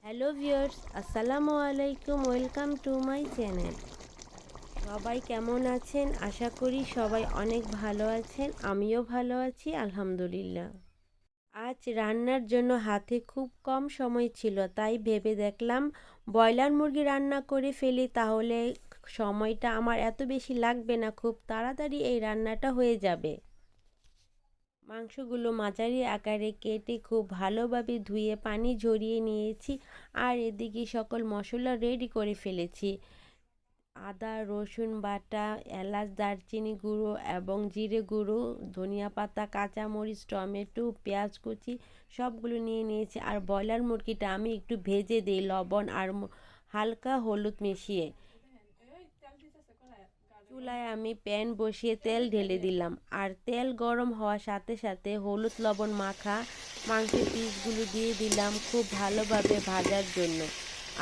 Hello viewers, আসসালামু আলাইকুম। Welcome to my channel. সবাই কেমন আছেন? আশা করি সবাই অনেক ভালো আছেন। আমিও ভালো আছি, আলহামদুলিল্লাহ। আজ রান্নার জন্য হাতে খুব কম সময় ছিল, তাই ভেবে দেখলাম ব্রয়লার মুরগি রান্না করে ফেলি, তাহলে সময়টা আমার এত বেশি লাগবে না, খুব তাড়াতাড়ি এই রান্নাটা হয়ে যাবে। মাংসগুলো মাঝারি আকারে কেটে খুব ভালোভাবে ধুয়ে পানি ঝরিয়ে নিয়েছি। আর এদিকে সকল মশলা রেডি করে ফেলেছি। আদা রসুন বাটা, এলাচ দারচিনি গুঁড়ো এবং জিরে গুঁড়ো, ধনিয়া পাতা, কাঁচামরিচ, টমেটো, পেঁয়াজ কুচি সবগুলো নিয়ে নিয়েছি। আর ব্রয়লার মুরগিটা আমি একটু ভেজে দিই লবণ আর হালকা হলুদ মিশিয়ে। চুলায় আমি প্যান বসিয়ে তেল ঢেলে দিলাম, আর তেল গরম হওয়ার সাথে সাথে হলুদ লবণ মাখা মাংসের পিসগুলো দিয়ে দিলাম খুব ভালোভাবে ভাজার জন্য।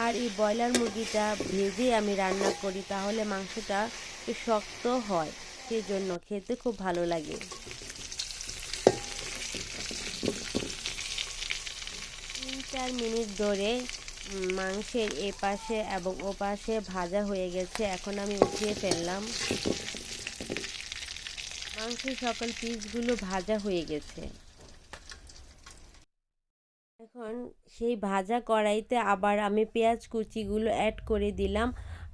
আর এই ব্রয়লার মুরগিটা ভেজে আমি রান্না করি, তাহলে মাংসটা একটু শক্ত হয়, সেজন্য খেতে খুব ভালো লাগে। 3-4 মিনিট ধরে মাংসের এপাশে এবং ওপাশে ভাজা হয়ে গেছে। এখন আমি উঠিয়ে ফেললাম। মাংসের সকল পিসগুলো ভাজা হয়ে গেছে। এখন সেই ভাজা কড়াইতে আবার আমি পেঁয়াজ কুচিগুলো অ্যাড করে দিলাম,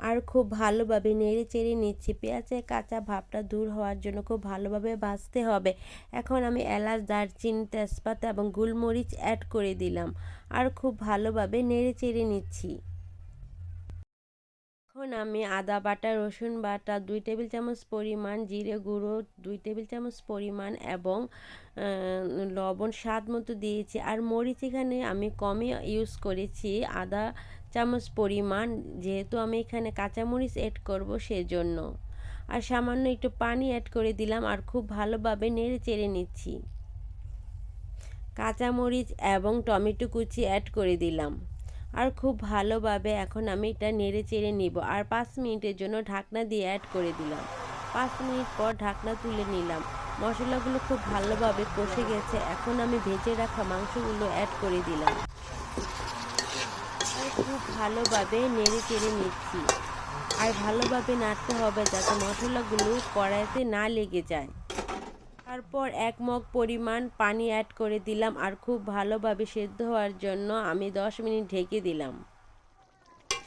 আর খুব ভালোভাবে নেড়ে চেড়ে নিচ্ছি। পেঁয়াজের কাঁচা ভাবটা দূর হওয়ার জন্য খুব ভালোভাবে ভাজতে হবে। এখন আমি এলাচ দারচিনি তেজপাতা এবং গোলমরিচ অ্যাড করে দিলাম, আর খুব ভালোভাবে নেড়ে চেড়ে নিচ্ছি। এখন আমি আদা বাটা, রসুন বাটা 2 টেবিল চামচ পরিমাণ, জিরে গুঁড়ো 2 টেবিল চামচ পরিমাণ এবং লবণ স্বাদ মতো দিয়েছি। আর মরিচ এখানে আমি কমই ইউজ করেছি, আধা চামচ পরিমাণ, যেহেতু আমি এখানে কাঁচামরিচ অ্যাড করব সেজন্য। আর সামান্য একটু পানি অ্যাড করে দিলাম, আর খুব ভালোভাবে নেড়ে চেড়ে নিচ্ছি। কাঁচামরিচ এবং টমেটো কুচি অ্যাড করে দিলাম, আর খুব ভালোভাবে এখন আমি এটা নেড়ে চেড়ে নিব। আর 5 মিনিটের জন্য ঢাকনা দিয়ে অ্যাড করে দিলাম। 5 মিনিট পর ঢাকনা তুলে নিলাম। মশলাগুলো খুব ভালোভাবে কষে গেছে। এখন আমি ভেজে রাখা মাংসগুলো অ্যাড করে দিলাম, আর খুব ভালোভাবে নেড়ে চেড়ে নিচ্ছি। আর ভালোভাবে নাড়তে হবে যাতে মশলাগুলো কড়াইতে না লেগে যায়। তারপর 1 মগ পরিমাণ পানি অ্যাড করে দিলাম, আর খুব ভালোভাবে সেদ্ধ হওয়ার জন্য আমি 10 মিনিট ঢেকে দিলাম।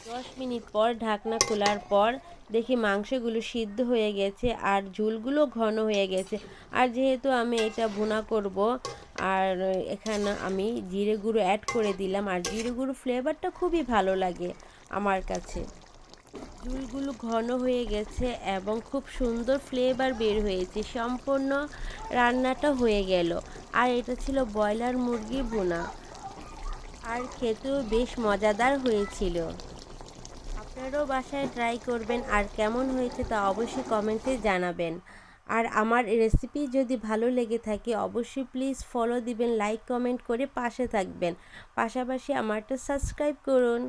10 মিনিট পর ঢাকনা খোলার পর দেখি মাংসগুলো সিদ্ধ হয়ে গেছে, আর ঝোলগুলো ঘন হয়ে গেছে। আর যেহেতু আমি এটা ভুনা করব, আর এখানে আমি জিরে গুঁড়ো অ্যাড করে দিলাম। আর জিরে গুঁড়ো ফ্লেভারটা খুবই ভালো লাগে আমার কাছে। ঝোলগুলো ঘন হয়ে গেছে এবং খুব সুন্দর ফ্লেভার বের হয়েছে। সম্পূর্ণ রান্নাটা হয়ে গেল। আর এটা ছিল ব্রয়লার মুরগি ভুনা, আর খেতেও বেশ মজাদার হয়েছিল। আপনারাও বাসায় ট্রাই করবেন, আর কেমন হয়েছে তা অবশ্যই কমেন্টে জানাবেন। আর আমার রেসিপি যদি ভালো লেগে থাকে অবশ্যই প্লিজ ফলো দিবেন, লাইক কমেন্ট করে পাশে থাকবেন। পাশাপাশি আমারটা সাবস্ক্রাইব করুন।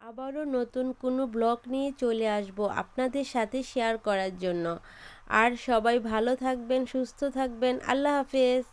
আবারও নতুন কোনো ব্লগ নিয়ে চলে আসব আপনাদের সাথে শেয়ার করার জন্য। আর সবাই ভালো থাকবেন, সুস্থ থাকবেন। আল্লাহ হাফেজ।